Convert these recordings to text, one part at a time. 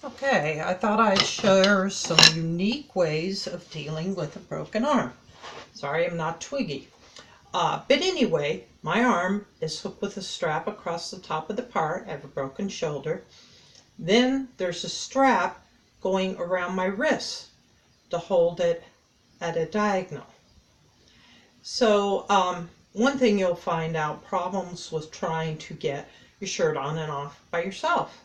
Okay, I thought I'd share some unique ways of dealing with a broken arm. Sorry, I'm not Twiggy. But anyway, my arm is hooked with a strap across the top of the part. I have a broken shoulder. Then there's a strap going around my wrist to hold it at a diagonal. So one thing you'll find out, problems with trying to get your shirt on and off by yourself.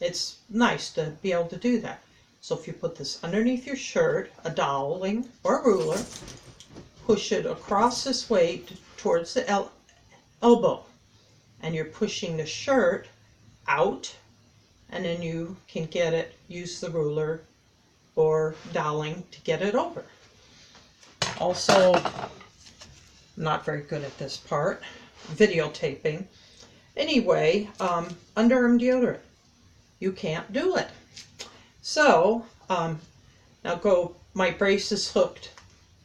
It's nice to be able to do that. So if you put this underneath your shirt, a doweling or a ruler, push it across this way towards the elbow, and you're pushing the shirt out, and then you can get it, use the ruler or doweling to get it over. Also, not very good at this part, videotaping. Anyway, underarm deodorant. You can't do it. So, now my brace is hooked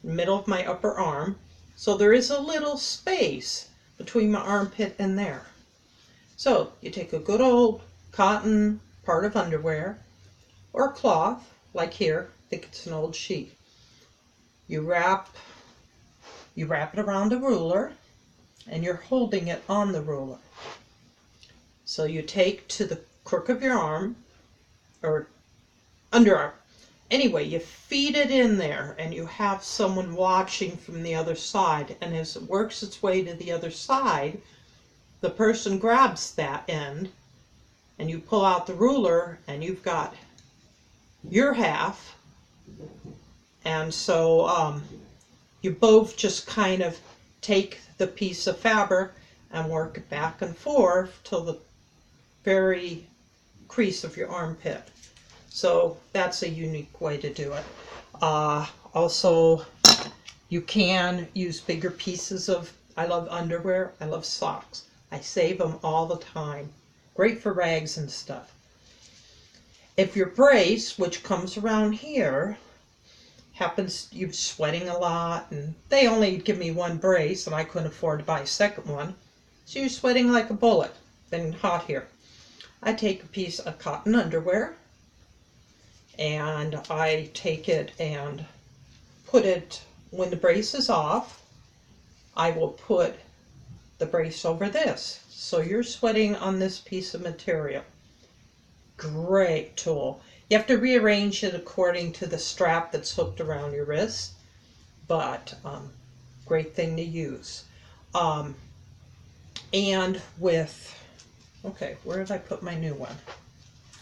in the middle of my upper arm, so there is a little space between my armpit and there. So, you take a good old cotton part of underwear, or cloth, like here, I think it's an old sheet. You wrap it around a ruler, and you're holding it on the ruler. So you take to the crook of your arm, or underarm. Anyway, you feed it in there, and you have someone watching from the other side. And as it works its way to the other side, the person grabs that end, and you pull out the ruler, and you've got your half. And so you both just kind of take the piece of fabric and work it back and forth till the very crease of your armpit. So that's a unique way to do it. Also, you can use bigger pieces of, I love underwear, I love socks. I save them all the time. Great for rags and stuff. If your brace, which comes around here, happens you're sweating a lot, and they only give me one brace and I couldn't afford to buy a second one, so you're sweating like a bullet, been hot here. I take a piece of cotton underwear, and I take it and put it, when the brace is off, I will put the brace over this. So you're sweating on this piece of material. Great tool. You have to rearrange it according to the strap that's hooked around your wrist, but great thing to use. And with, okay, where did I put my new one?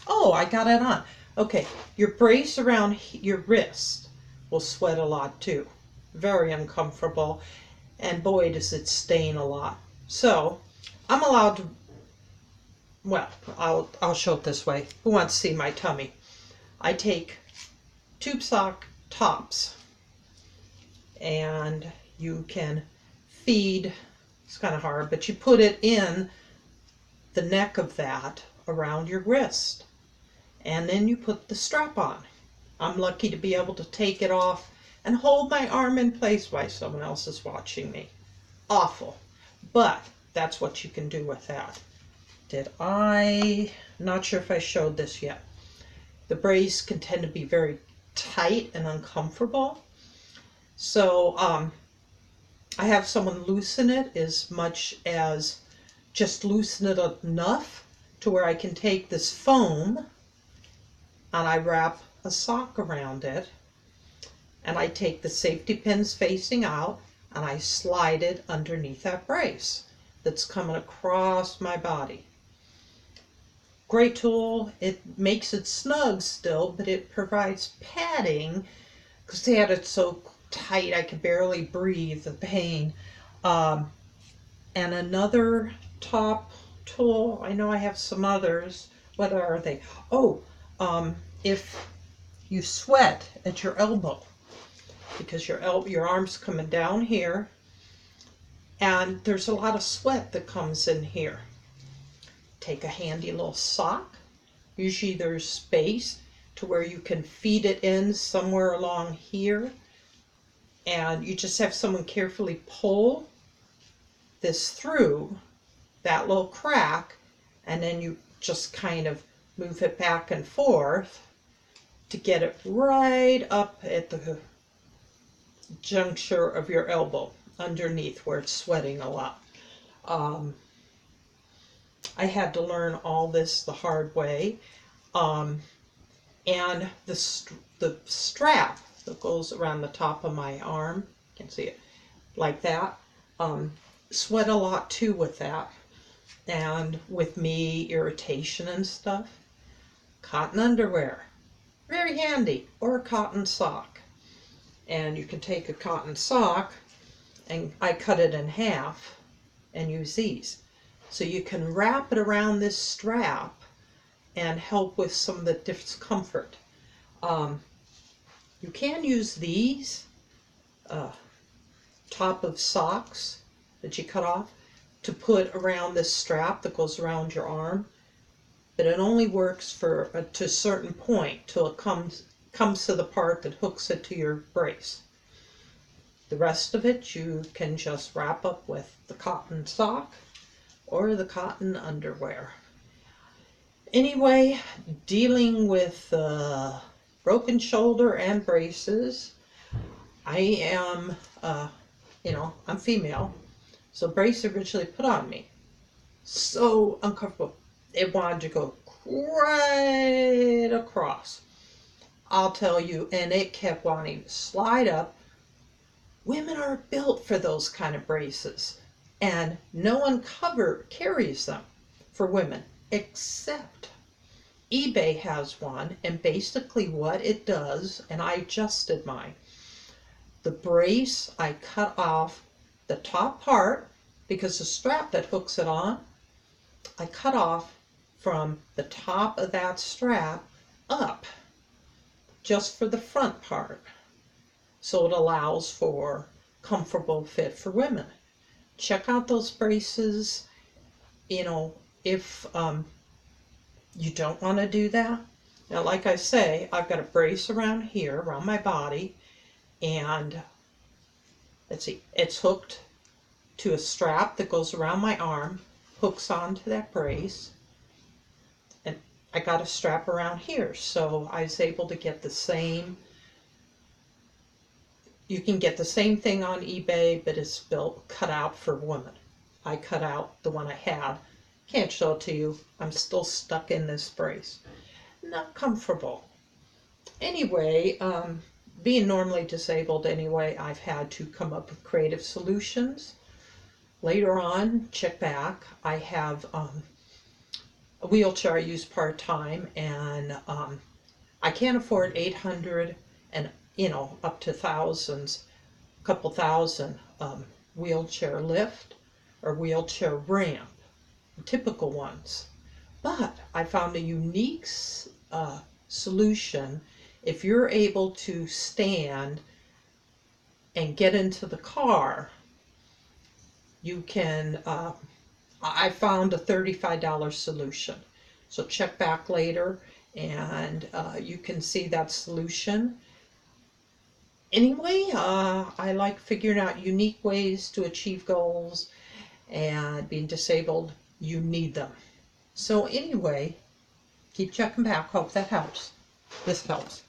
Oh, I got it on. Okay, your brace around your wrist will sweat a lot too. Very uncomfortable, and boy does it stain a lot. So I'm allowed to, well, I'll show it this way. Who wants to see my tummy? I take tube sock tops, and you can feed, it's kind of hard, but you put it in the neck of that around your wrist, and then you put the strap on. I'm lucky to be able to take it off and hold my arm in place while someone else is watching me. Awful, but that's what you can do with that. Not sure if I showed this yet. The brace can tend to be very tight and uncomfortable. So I have someone loosen it as much as just loosen it enough to where I can take this foam and I wrap a sock around it, and I take the safety pins facing out and I slide it underneath that brace that's coming across my body. Great tool. It makes it snug still, but it provides padding because they had it so tight I could barely breathe, the pain. And another top tool, I know I have some others. What are they? Oh, if you sweat at your elbow, because your arm's coming down here, and there's a lot of sweat that comes in here. Take a handy little sock. Usually there's space to where you can feed it in somewhere along here, and you just have someone carefully pull this through that little crack, and then you just kind of move it back and forth to get it right up at the juncture of your elbow, underneath where it's sweating a lot. I had to learn all this the hard way. And the strap that goes around the top of my arm, you can see it like that, sweat a lot too with that. And with me, irritation and stuff. Cotton underwear, very handy, or a cotton sock. And you can take a cotton sock, and I cut it in half and use these. So you can wrap it around this strap and help with some of the discomfort. You can use these top of socks that you cut off to put around this strap that goes around your arm, but it only works for to a certain point till it comes to the part that hooks it to your brace. The rest of it you can just wrap up with the cotton sock or the cotton underwear. Anyway, dealing with broken shoulder and braces, I am, I'm female, so brace originally put on me. So uncomfortable. It wanted to go right across. I'll tell you, and it kept wanting to slide up. Women are built for those kind of braces, and no one carries them for women except eBay has one, and basically what it does, and I adjusted mine. The brace, I cut off the top part because the strap that hooks it on, I cut off from the top of that strap up just for the front part. So it allows for comfortable fit for women. Check out those braces. If you don't want to do that. Now, like I say, I've got a brace around here, around my body, and let's see, it's hooked to a strap that goes around my arm, hooks onto that brace, and I got a strap around here, so I was able to get the same. You can get the same thing on eBay, but it's cut out for women. I cut out the one I had. Can't show it to you. I'm still stuck in this brace. Not comfortable. Anyway, being normally disabled anyway, I've had to come up with creative solutions. Later on, check back, I have a wheelchair I use part-time, and I can't afford $800 and up to thousands, a couple thousand wheelchair lift or wheelchair ramp, typical ones. But I found a unique solution. If you're able to stand and get into the car, you can, I found a $35 solution. So check back later and you can see that solution. Anyway, I like figuring out unique ways to achieve goals, and being disabled, you need them. So anyway, keep checking back. Hope that helps. This helps.